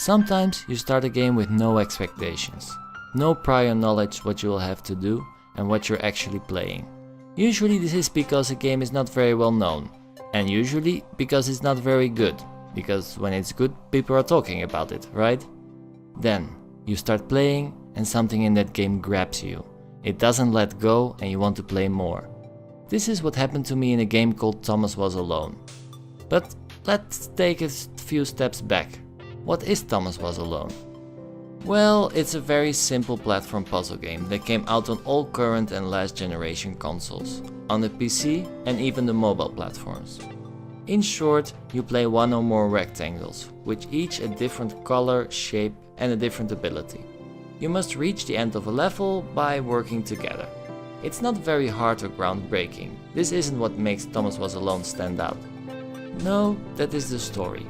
Sometimes you start a game with no expectations, no prior knowledge what you will have to do and what you're actually playing. Usually this is because a game is not very well known, and usually because it's not very good, because when it's good people are talking about it, right? Then you start playing and something in that game grabs you. It doesn't let go and you want to play more. This is what happened to me in a game called Thomas Was Alone. But let's take a few steps back. What is Thomas Was Alone? Well, it's a very simple platform puzzle game that came out on all current and last generation consoles, on the PC and even the mobile platforms. In short, you play one or more rectangles, with each a different color, shape and a different ability. You must reach the end of a level by working together. It's not very hard or groundbreaking. This isn't what makes Thomas Was Alone stand out. No, that is the story,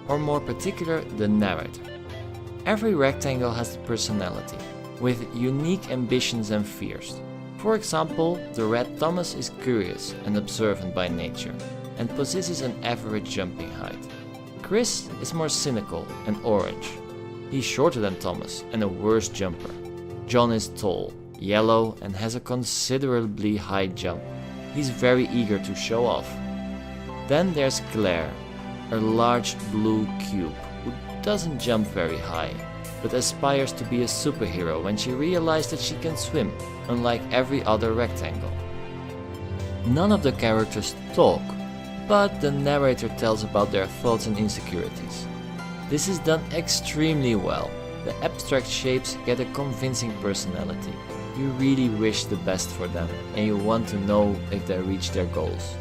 or more particular, the narrator. Every rectangle has a personality, with unique ambitions and fears. For example, the red Thomas is curious and observant by nature, and possesses an average jumping height. Chris is more cynical and orange. He's shorter than Thomas and a worse jumper. John is tall, yellow and has a considerably high jump. He's very eager to show off. Then there's Claire, a large blue cube who doesn't jump very high, but aspires to be a superhero when she realizes that she can swim, unlike every other rectangle. None of the characters talk, but the narrator tells about their thoughts and insecurities. This is done extremely well. The abstract shapes get a convincing personality. You really wish the best for them, and you want to know if they reach their goals.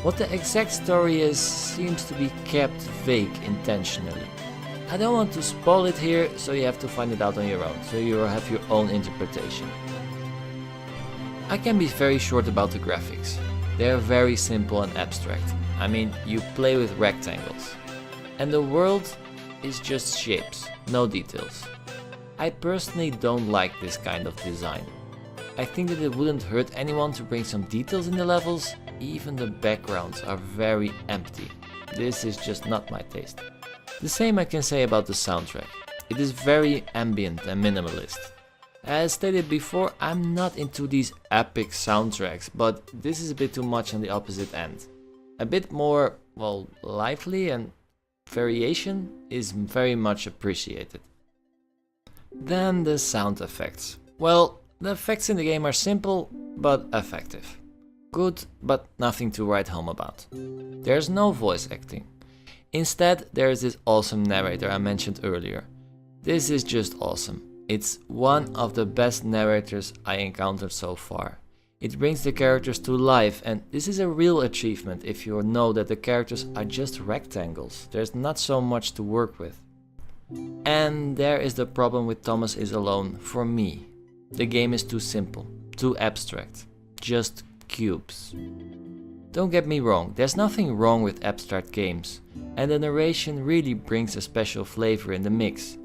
What the exact story is seems to be kept vague intentionally. I don't want to spoil it here, so you have to find it out on your own, so you have your own interpretation. I can be very short about the graphics. They are very simple and abstract. I mean, you play with rectangles. And the world is just shapes, no details. I personally don't like this kind of design. I think that it wouldn't hurt anyone to bring some details in the levels. Even the backgrounds are very empty. This is just not my taste. The same I can say about the soundtrack. It is very ambient and minimalist. As stated before, I'm not into these epic soundtracks, but this is a bit too much on the opposite end. A bit more, well, lively and variation is very much appreciated. Then the sound effects. Well, the effects in the game are simple but effective. Good, but nothing to write home about. There's no voice acting. Instead, there is this awesome narrator I mentioned earlier. This is just awesome. It's one of the best narrators I encountered so far. It brings the characters to life, and this is a real achievement if you know that the characters are just rectangles. There's not so much to work with. And there is the problem with Thomas Is Alone for me. The game is too simple, too abstract, just cubes. Don't get me wrong, there's nothing wrong with abstract games, and the narration really brings a special flavor in the mix,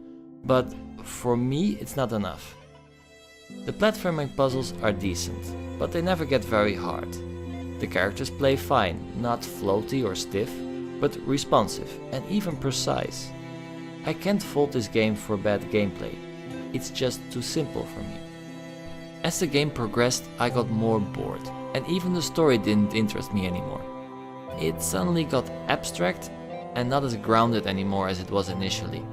but for me it's not enough. The platforming puzzles are decent, but they never get very hard. The characters play fine, not floaty or stiff, but responsive and even precise. I can't fault this game for bad gameplay, it's just too simple for me. As the game progressed, I got more bored, and even the story didn't interest me anymore. It suddenly got abstract and not as grounded anymore as it was initially.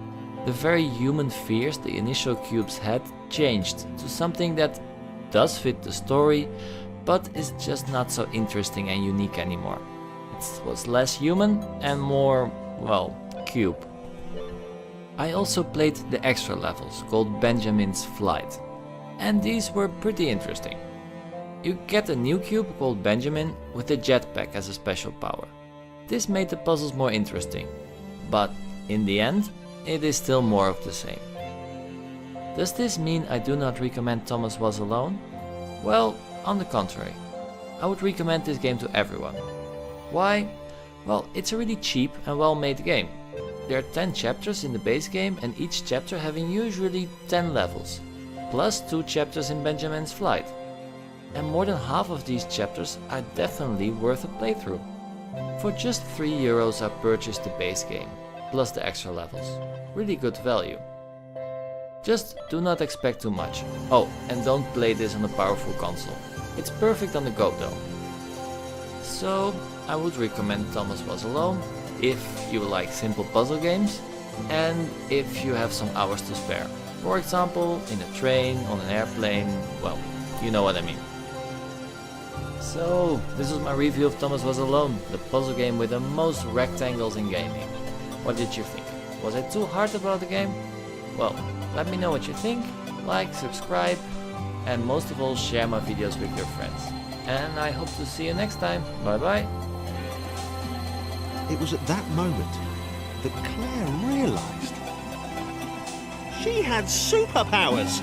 The very human fears the initial cubes had changed to something that does fit the story, but is just not so interesting and unique anymore. It was less human and more, well, cube. I also played the extra levels called Benjamin's Flight, and these were pretty interesting. You get a new cube called Benjamin with a jetpack as a special power. This made the puzzles more interesting, but in the end, it is still more of the same. Does this mean I do not recommend Thomas Was Alone? Well, on the contrary. I would recommend this game to everyone. Why? Well, it's a really cheap and well-made game. There are 10 chapters in the base game and each chapter having usually 10 levels, plus 2 chapters in Benjamin's Flight. And more than half of these chapters are definitely worth a playthrough. For just €3 I purchased the base game. plus the extra levels. Really good value. Just do not expect too much. Oh, and don't play this on a powerful console. It's perfect on the go though. So, I would recommend Thomas Was Alone if you like simple puzzle games and if you have some hours to spare. For example, in a train, on an airplane, well, you know what I mean. So, this was my review of Thomas Was Alone, the puzzle game with the most rectangles in gaming. What did you think? Was I too hard about the game? Well, let me know what you think, like, subscribe, and most of all share my videos with your friends. And I hope to see you next time. Bye bye. It was at that moment that Claire realised she had superpowers.